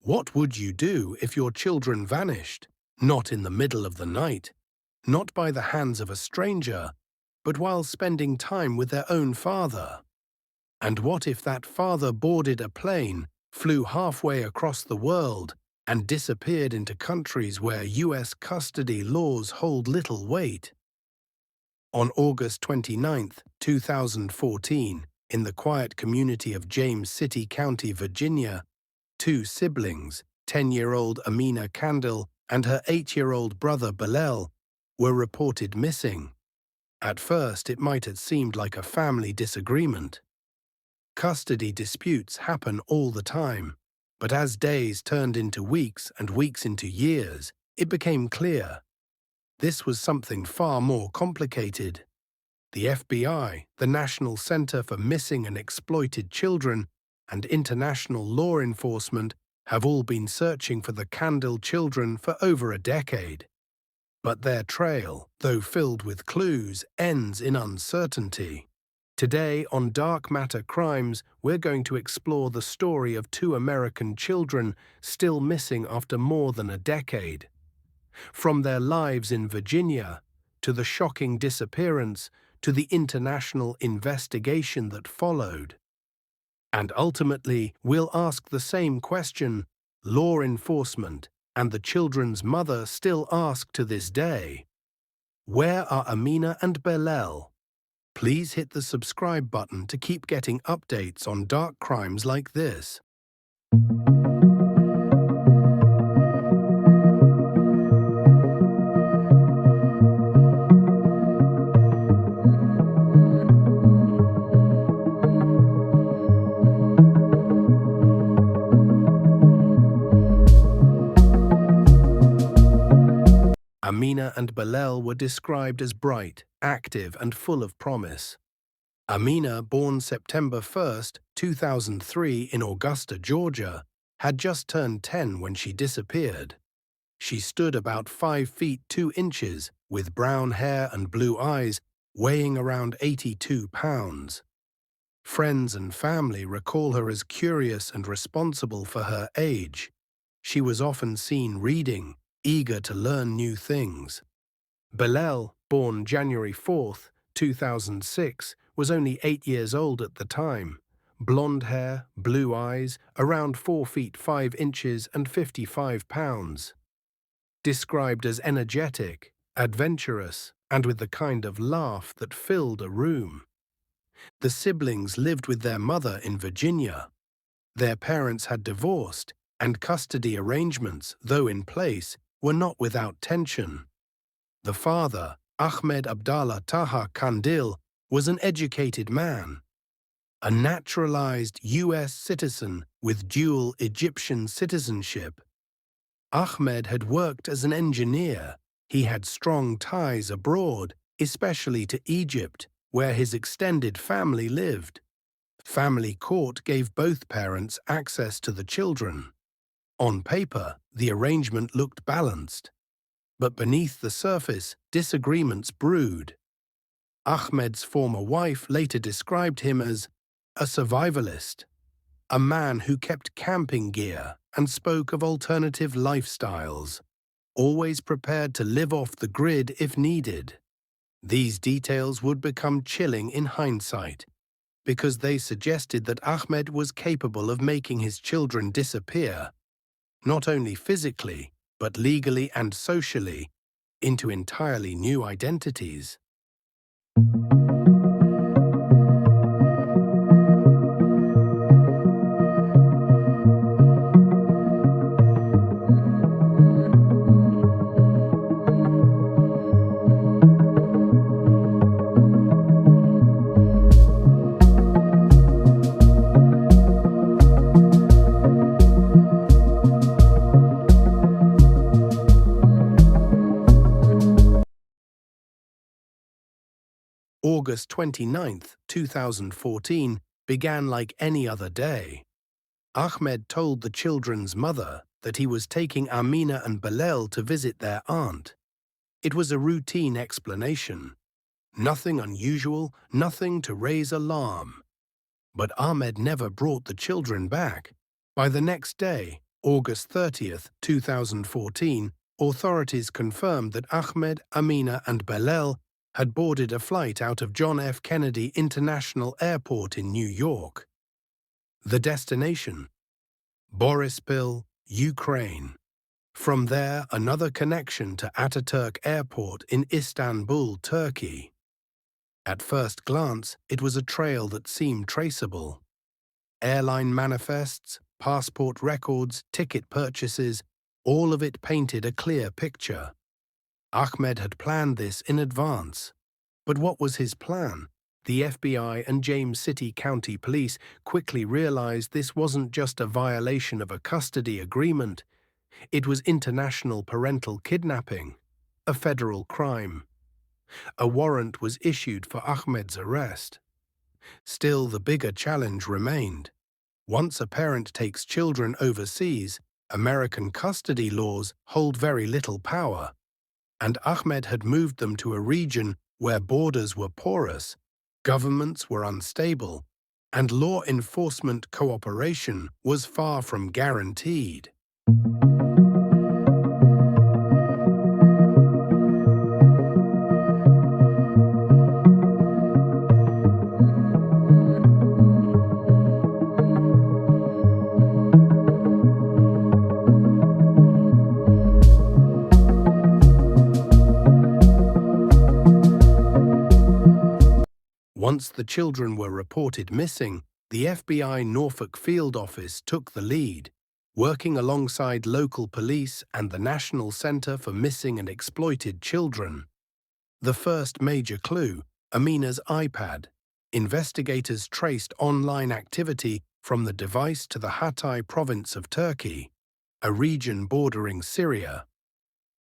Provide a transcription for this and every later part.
What would you do if your children vanished? Not in the middle of the night, not by the hands of a stranger, but while spending time with their own father. And what if that father boarded a plane, flew halfway across the world, and disappeared into countries where U.S. custody laws hold little weight? On August 29, 2014, in the quiet community of James City County, Virginia, two siblings, 10-year-old Amina Kandil and her 8-year-old brother Belel, were reported missing. At first, it might have seemed like a family disagreement. Custody disputes happen all the time, but as days turned into weeks and weeks into years, it became clear. This was something far more complicated. The FBI, the National Center for Missing and Exploited Children, and international law enforcement have all been searching for the Kandil children for over a decade. But their trail, though filled with clues, ends in uncertainty. Today on Dark Matter Crimes, we're going to explore the story of two American children still missing after more than a decade. From their lives in Virginia, to the shocking disappearance, to the international investigation that followed. And ultimately, we'll ask the same question law enforcement and the children's mother still ask to this day. Where are Amina and Belel? Please hit the subscribe button to keep getting updates on dark crimes like this. Amina and Belel were described as bright, active, and full of promise. Amina, born September 1, 2003 in Augusta, Georgia, had just turned 10 when she disappeared. She stood about 5 feet 2 inches, with brown hair and blue eyes, weighing around 82 pounds. Friends and family recall her as curious and responsible for her age. She was often seen reading, eager to learn new things. Belel, born January 4, 2006, was only 8 years old at the time. Blonde hair, blue eyes, around 4 feet 5 inches and 55 pounds. Described as energetic, adventurous, and with the kind of laugh that filled a room. The siblings lived with their mother in Virginia. Their parents had divorced, and custody arrangements, though in place, were not without tension. The father, Ahmed Abdallah Taha Kandil, was an educated man, a naturalized U.S. citizen with dual Egyptian citizenship. Ahmed had worked as an engineer. He had strong ties abroad, especially to Egypt, where his extended family lived. Family court gave both parents access to the children. On paper, the arrangement looked balanced. But beneath the surface, disagreements brewed. Ahmed's former wife later described him as a survivalist, a man who kept camping gear and spoke of alternative lifestyles, always prepared to live off the grid if needed. These details would become chilling in hindsight, because they suggested that Ahmed was capable of making his children disappear, not only physically, but legally and socially, into entirely new identities. August 29, 2014, began like any other day. Ahmed told the children's mother that he was taking Amina and Belel to visit their aunt. It was a routine explanation. Nothing unusual, nothing to raise alarm. But Ahmed never brought the children back. By the next day, August 30th, 2014, authorities confirmed that Ahmed, Amina and Belel had boarded a flight out of John F. Kennedy International Airport in New York. The destination: Borispil, Ukraine. From there, another connection to Ataturk Airport in Istanbul, Turkey. At first glance, it was a trail that seemed traceable. Airline manifests, passport records, ticket purchases, all of it painted a clear picture. Ahmed had planned this in advance. But what was his plan? The FBI and James City County Police quickly realized this wasn't just a violation of a custody agreement. It was international parental kidnapping, a federal crime. A warrant was issued for Ahmed's arrest. Still, the bigger challenge remained. Once a parent takes children overseas, American custody laws hold very little power. And Ahmed had moved them to a region where borders were porous, governments were unstable, and law enforcement cooperation was far from guaranteed. Once the children were reported missing, the FBI Norfolk Field Office took the lead, working alongside local police and the National Center for Missing and Exploited Children. The first major clue: Amina's iPad. Investigators traced online activity from the device to the Hatay province of Turkey, a region bordering Syria.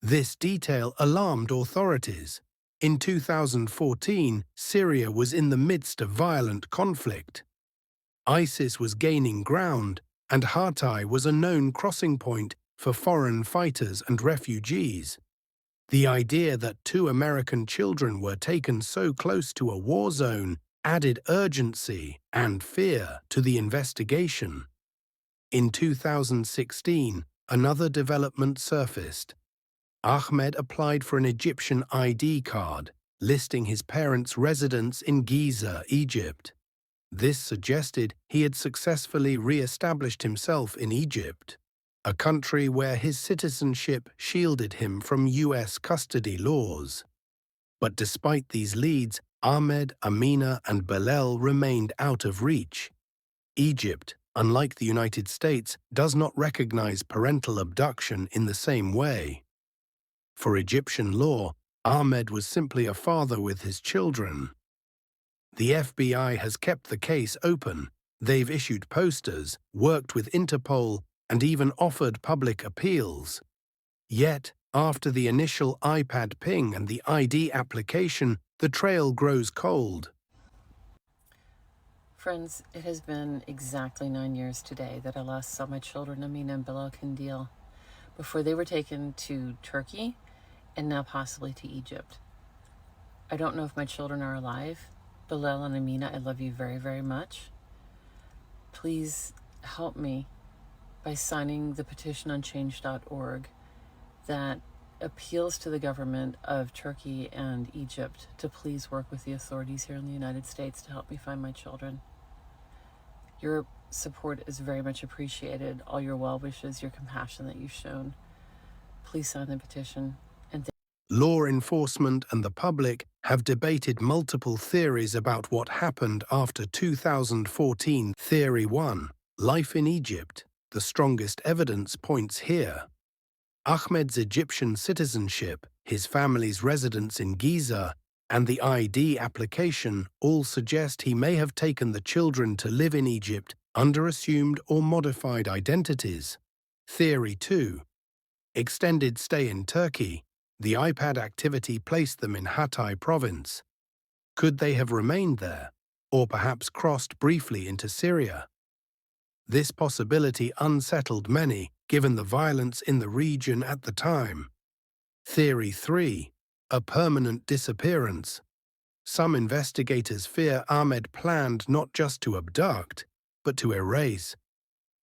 This detail alarmed authorities. In 2014, Syria was in the midst of violent conflict. ISIS was gaining ground, and Hatay was a known crossing point for foreign fighters and refugees. The idea that 2 American children were taken so close to a war zone added urgency and fear to the investigation. In 2016, another development surfaced. Ahmed applied for an Egyptian ID card, listing his parents' residence in Giza, Egypt. This suggested he had successfully re-established himself in Egypt, a country where his citizenship shielded him from U.S. custody laws. But despite these leads, Ahmed, Amina, and Belel remained out of reach. Egypt, unlike the United States, does not recognize parental abduction in the same way. For Egyptian law, Ahmed was simply a father with his children. The FBI has kept the case open. They've issued posters, worked with Interpol, and even offered public appeals. Yet, after the initial iPad ping and the ID application, the trail grows cold. Friends, it has been exactly 9 years today that I last saw my children, Amina and Belel Kandil, before they were taken to Turkey and now possibly to Egypt. I don't know if my children are alive. Belel and Amina, I love you very, very much. Please help me by signing the petition on change.org that appeals to the government of Turkey and Egypt to please work with the authorities here in the United States to help me find my children. Your support is very much appreciated. All your well wishes, your compassion that you've shown. Please sign the petition. Law enforcement and the public have debated multiple theories about what happened after 2014. Theory 1: life in Egypt. The strongest evidence points here. Ahmed's Egyptian citizenship, his family's residence in Giza, and the ID application all suggest he may have taken the children to live in Egypt under assumed or modified identities. Theory 2: extended stay in Turkey. The iPad activity placed them in Hatay province. Could they have remained there, or perhaps crossed briefly into Syria? This possibility unsettled many, given the violence in the region at the time. Theory 3: a permanent disappearance. Some investigators fear Ahmed planned not just to abduct, but to erase.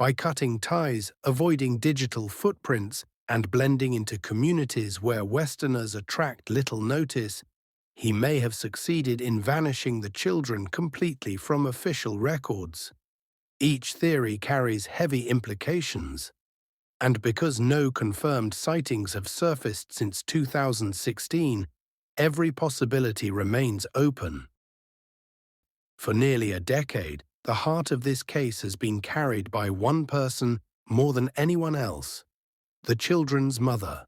By cutting ties, avoiding digital footprints, and blending into communities where Westerners attract little notice, he may have succeeded in vanishing the children completely from official records. Each theory carries heavy implications, and because no confirmed sightings have surfaced since 2016, every possibility remains open. For nearly a decade, the heart of this case has been carried by one person more than anyone else: the children's mother.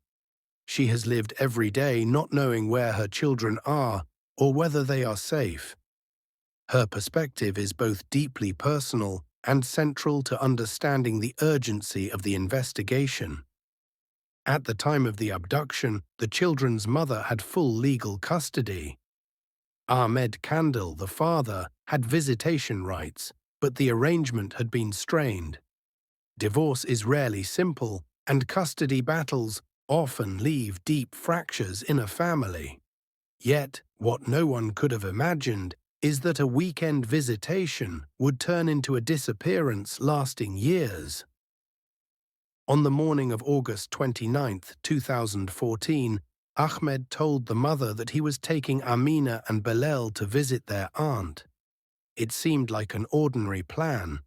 She has lived every day not knowing where her children are or whether they are safe. Her perspective is both deeply personal and central to understanding the urgency of the investigation. At the time of the abduction, the children's mother had full legal custody. Belel Kandil, the father, had visitation rights, but the arrangement had been strained. Divorce is rarely simple, and custody battles often leave deep fractures in a family. Yet, what no one could have imagined is that a weekend visitation would turn into a disappearance lasting years. On the morning of August 29, 2014, Ahmed told the mother that he was taking Amina and Belel to visit their aunt. It seemed like an ordinary plan,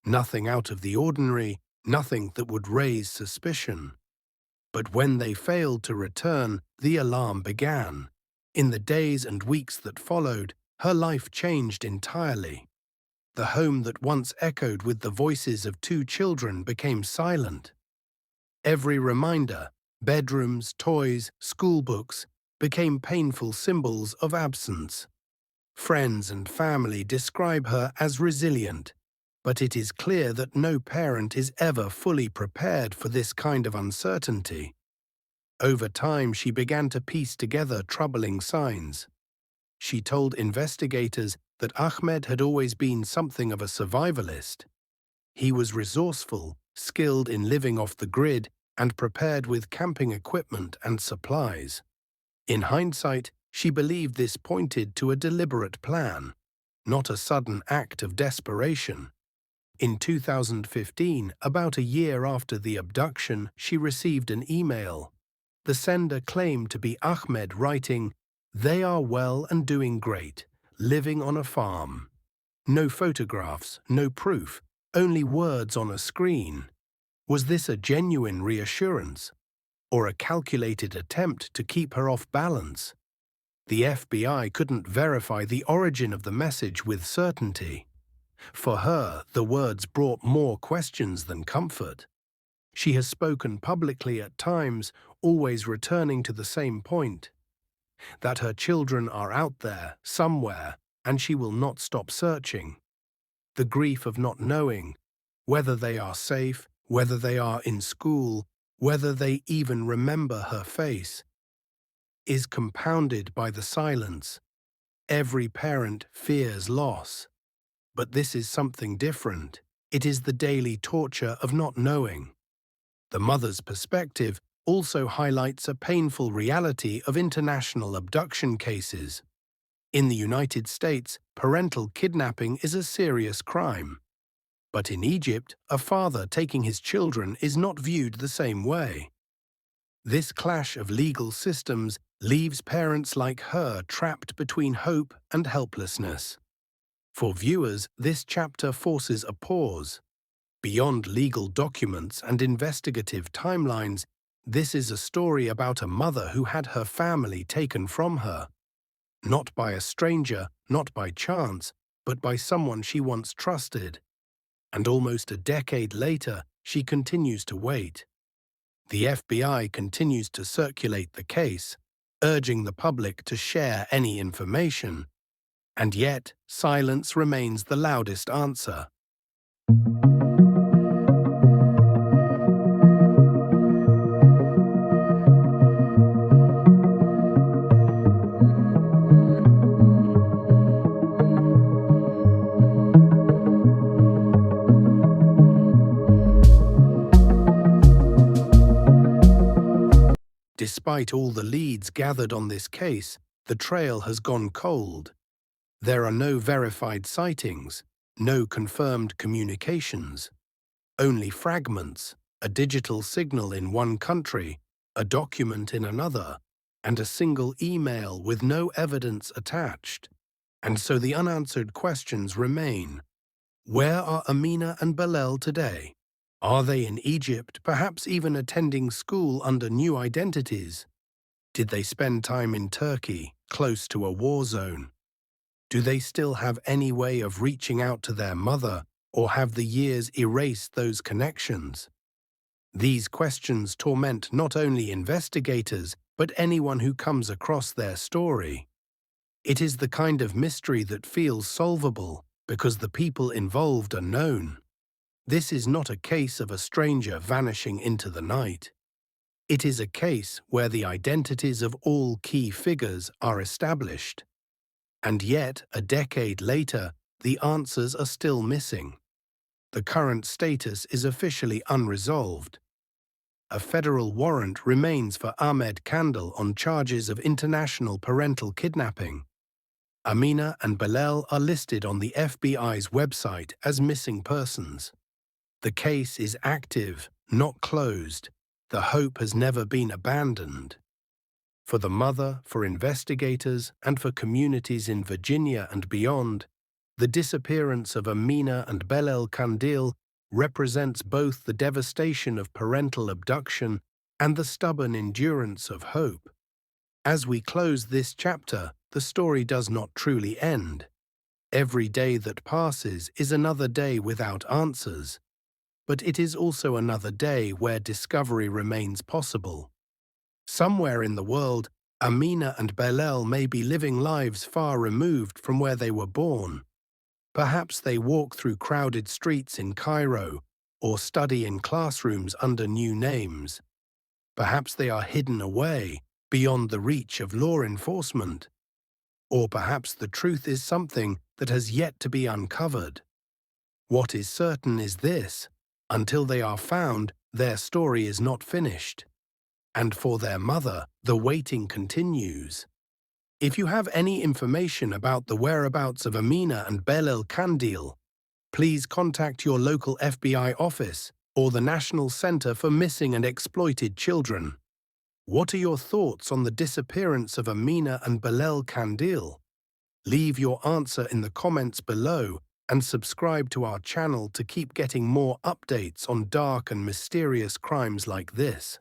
nothing out of the ordinary, nothing that would raise suspicion. But when they failed to return, the alarm began. In the days and weeks that followed, her life changed entirely. The home that once echoed with the voices of two children became silent. Every reminder, bedrooms, toys, schoolbooks, became painful symbols of absence. Friends and family describe her as resilient, but it is clear that no parent is ever fully prepared for this kind of uncertainty. Over time, she began to piece together troubling signs. She told investigators that Ahmed had always been something of a survivalist. He was resourceful, skilled in living off the grid, and prepared with camping equipment and supplies. In hindsight, she believed this pointed to a deliberate plan, not a sudden act of desperation. In 2015, about a year after the abduction, she received an email. The sender claimed to be Ahmed writing, "They are well and doing great, living on a farm." No photographs, no proof, only words on a screen. Was this a genuine reassurance, or a calculated attempt to keep her off balance? The FBI couldn't verify the origin of the message with certainty. For her, the words brought more questions than comfort. She has spoken publicly at times, always returning to the same point: that her children are out there, somewhere, and she will not stop searching. The grief of not knowing whether they are safe, whether they are in school, whether they even remember her face, is compounded by the silence. Every parent fears loss. But this is something different. It is the daily torture of not knowing. The mother's perspective also highlights a painful reality of international abduction cases. In the United States, parental kidnapping is a serious crime. But in Egypt, a father taking his children is not viewed the same way. This clash of legal systems leaves parents like her trapped between hope and helplessness. For viewers, this chapter forces a pause. Beyond legal documents and investigative timelines, this is a story about a mother who had her family taken from her. Not by a stranger, not by chance, but by someone she once trusted. And almost a decade later, she continues to wait. The FBI continues to circulate the case, urging the public to share any information. And yet, silence remains the loudest answer. Despite all the leads gathered on this case, the trail has gone cold. There are no verified sightings, no confirmed communications. Only fragments, a digital signal in one country, a document in another, and a single email with no evidence attached. And so the unanswered questions remain. Where are Amina and Belel today? Are they in Egypt, perhaps even attending school under new identities? Did they spend time in Turkey, close to a war zone? Do they still have any way of reaching out to their mother, or have the years erased those connections? These questions torment not only investigators, but anyone who comes across their story. It is the kind of mystery that feels solvable because the people involved are known. This is not a case of a stranger vanishing into the night. It is a case where the identities of all key figures are established. And yet, a decade later, the answers are still missing. The current status is officially unresolved. A federal warrant remains for Belel Kandil on charges of international parental kidnapping. Amina and Belel are listed on the FBI's website as missing persons. The case is active, not closed. The hope has never been abandoned. For the mother, for investigators, and for communities in Virginia and beyond, the disappearance of Amina and Belel Kandil represents both the devastation of parental abduction and the stubborn endurance of hope. As we close this chapter, the story does not truly end. Every day that passes is another day without answers, but it is also another day where discovery remains possible. Somewhere in the world, Amina and Belel may be living lives far removed from where they were born. Perhaps they walk through crowded streets in Cairo or study in classrooms under new names. Perhaps they are hidden away, beyond the reach of law enforcement. Or perhaps the truth is something that has yet to be uncovered. What is certain is this: until they are found, their story is not finished. And for their mother, the waiting continues. If you have any information about the whereabouts of Amina and Belel Kandil, please contact your local FBI office or the National Center for Missing and Exploited Children. What are your thoughts on the disappearance of Amina and Belel Kandil? Leave your answer in the comments below and subscribe to our channel to keep getting more updates on dark and mysterious crimes like this.